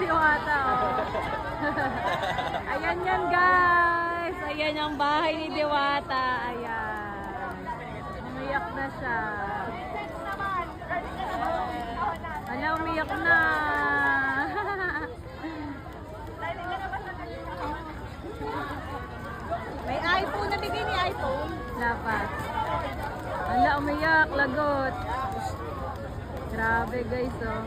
Diwata, oh. Ayan yan, guys. Ayan ang bahay ni Diwata. Ayan. Umiyak na siya. Ala, umiyak na. May iPhone, nabigay ni iPhone. Dapat. Ala, umiyak. Lagot. Grabe, guys, oh.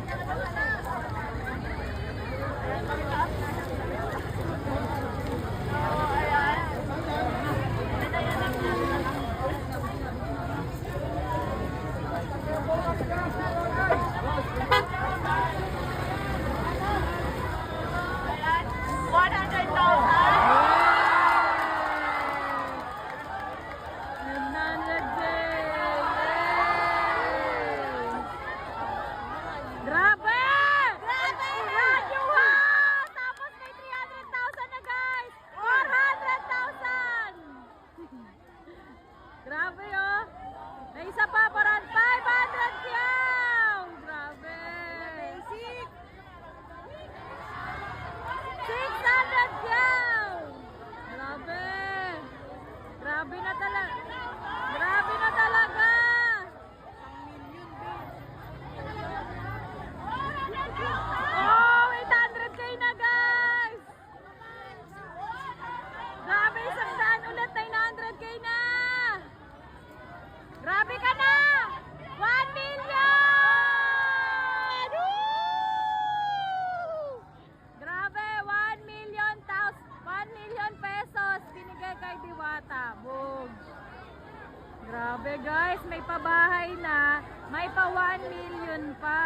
Grabe! Grabe! Radyo, ha! Tapos may 300,000 na, guys! 400,000! Grabe, oh! May isa pa, parang 500 yaw! Grabe! 600 yaw! Grabe! Grabe na talaga! Grabe na talaga! Oh, 800k na, guys! Grabe, 100 ulit, 900k na! Grabe ka na! 1 million! Woo! Grabe, 1 million pesos binigay kay Diwata. Boom! Grabe, guys, may pabahay na, may pa 1 million pa.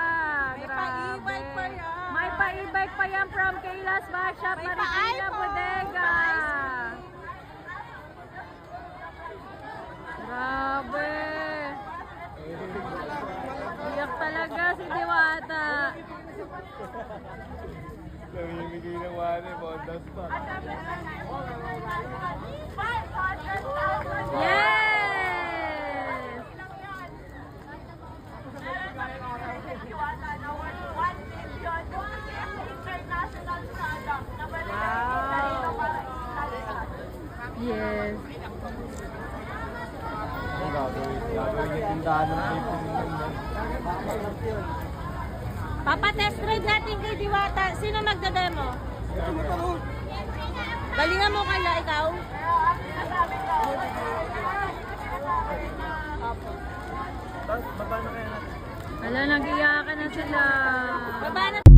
May Grabe. pa-e-bike pa yan. May pa-e-bike pa yan from Kayla's Bike Shop, May Marikina pa-iPhone. Bodega. Grabe. Iyak talaga si Diwata. Namimigay ng money, bondas pa. Yes! Yes. Ang gagawin yung tindahan ng people nila. Papa-test drive natin kay Diwata. Sino magdademo? Galingan mo kaya ikaw? Tapos, baba na kaya natin. Ala, nag-iyakan na sila. Baba na.